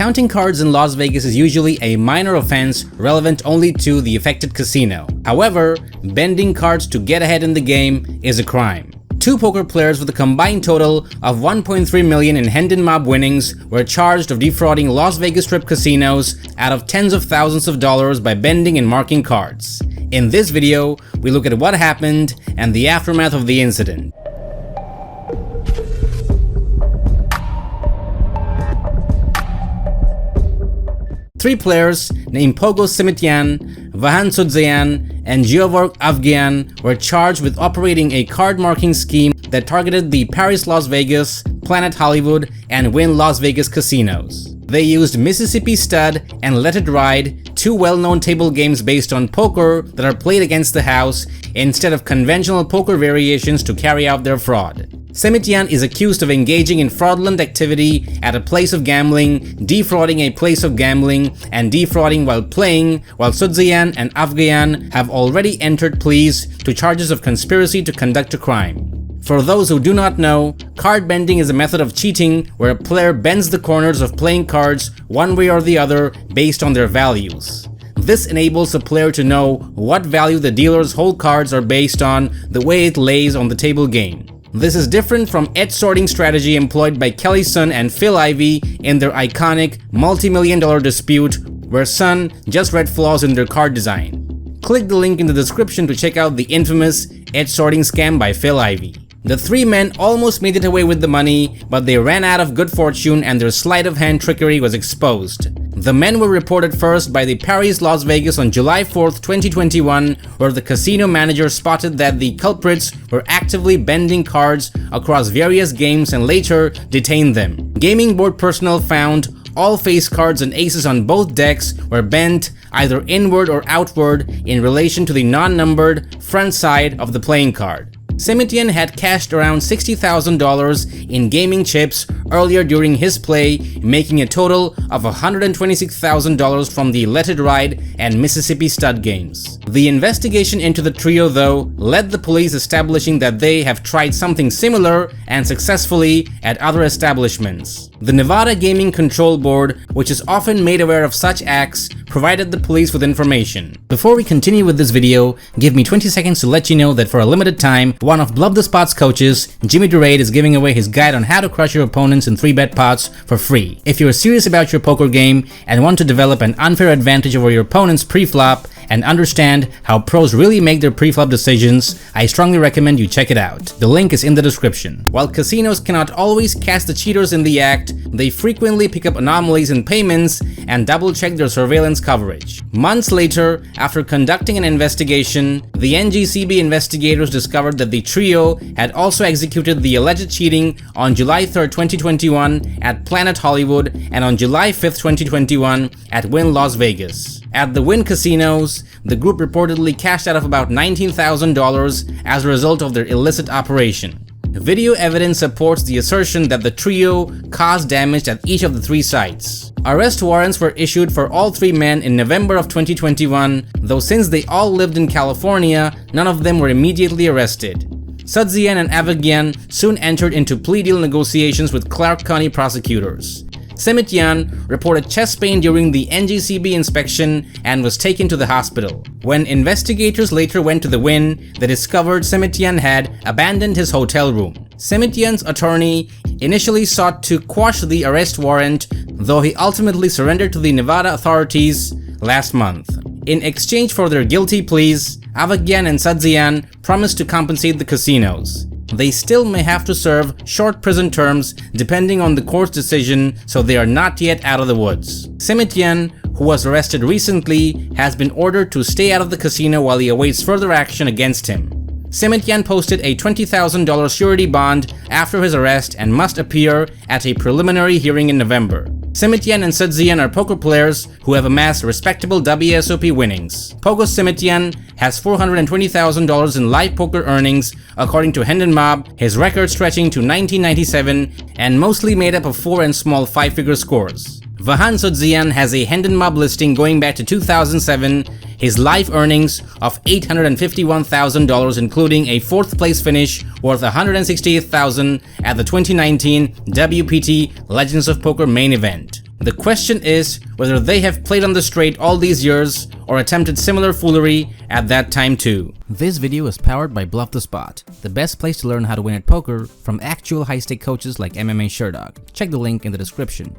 Counting cards in Las Vegas is usually a minor offense relevant only to the affected casino. However, bending cards to get ahead in the game is a crime. Two poker players with a combined total of $1.3 million in Hendon Mob winnings were charged of defrauding Las Vegas Strip casinos out of tens of thousands of dollars by bending and marking cards. In this video, we look at what happened and the aftermath of the incident. Three players named Pogo Simitian, Vahan Sudzeyan, and Georg Avgian were charged with operating a card marking scheme that targeted the Paris Las Vegas, Planet Hollywood, and Wynn Las Vegas casinos. They used Mississippi Stud and Let It Ride, two well-known table games based on poker that are played against the house, instead of conventional poker variations to carry out their fraud. Simitian is accused of engaging in fraudulent activity at a place of gambling, defrauding a place of gambling, and defrauding while playing, while Sudzeyan and Avgian have already entered pleas to charges of conspiracy to conduct a crime. For those who do not know, card bending is a method of cheating where a player bends the corners of playing cards one way or the other based on their values. This enables the player to know what value the dealer's whole cards are based on the way it lays on the table game. This is different from edge sorting strategy employed by Kelly Sun and Phil Ivey in their iconic multi-million-dollar dispute where Sun just read flaws in their card design. Click the link in the description to check out the infamous edge sorting scam by Phil Ivey. The three men almost made it away with the money, but they ran out of good fortune and their sleight of hand trickery was exposed. The men were reported first by the Paris Las Vegas on July 4th, 2021, where the casino manager spotted that the culprits were actively bending cards across various games and later detained them. Gaming board personnel found all face cards and aces on both decks were bent either inward or outward in relation to the non-numbered front side of the playing card. Simitian had cashed around $60,000 in gaming chips earlier during his play, making a total of $126,000 from the Let It Ride and Mississippi Stud games. The investigation into the trio, though, led the police establishing that they have tried something similar and successfully at other establishments. The Nevada Gaming Control Board, which is often made aware of such acts, provided the police with information. Before we continue with this video, give me 20 seconds to let you know that for a limited time, one of Bluff the Spot's coaches, Jimmy Durade, is giving away his guide on how to crush your opponents in 3-bet pots for free. If you're serious about your poker game and want to develop an unfair advantage over your opponents pre-flop and understand how pros really make their pre-flop decisions, I strongly recommend you check it out. The link is in the description. While casinos cannot always catch the cheaters in the act, they frequently pick up anomalies in payments and double-check their surveillance coverage. Months later, after conducting an investigation, the NGCB investigators discovered that the trio had also executed the alleged cheating on July 3rd, 2021 at Planet Hollywood and on July 5th, 2021 at Wynn Las Vegas. At the Wynn casinos, the group reportedly cashed out of about $19,000 as a result of their illicit operation. Video evidence supports the assertion that the trio caused damage at each of the three sites. Arrest warrants were issued for all three men in November of 2021, though since they all lived in California, none of them were immediately arrested. Sudzeyan and Avgian soon entered into plea deal negotiations with Clark County prosecutors. Simitian reported chest pain during the NGCB inspection and was taken to the hospital. When investigators later went to the Wynn, they discovered Simitian had abandoned his hotel room. Simitian's attorney initially sought to quash the arrest warrant, though he ultimately surrendered to the Nevada authorities last month. In exchange for their guilty pleas, Avgian and Sudzeyan promised to compensate the casinos. They still may have to serve short prison terms depending on the court's decision, so they are not yet out of the woods. Simitian, who was arrested recently, has been ordered to stay out of the casino while he awaits further action against him. Simitian posted a $20,000 surety bond after his arrest and must appear at a preliminary hearing in November. Simitian and Sudzeyan are poker players who have amassed respectable WSOP winnings. Pogo Simitian has $420,000 in live poker earnings, according to Hendon Mob, his record stretching to 1997 and mostly made up of 4 and small 5-figure scores. Vahan Sudzeyan has a Hendon Mob listing going back to 2007, his live earnings of $851,000, including a 4th place finish worth $168,000 at the 2019 WPT Legends of Poker main event. The question is whether they have played on the straight all these years or attempted similar foolery at that time too. This video is powered by Bluff the Spot, the best place to learn how to win at poker from actual high-stake coaches like MMA Sherdog. Check the link in the description.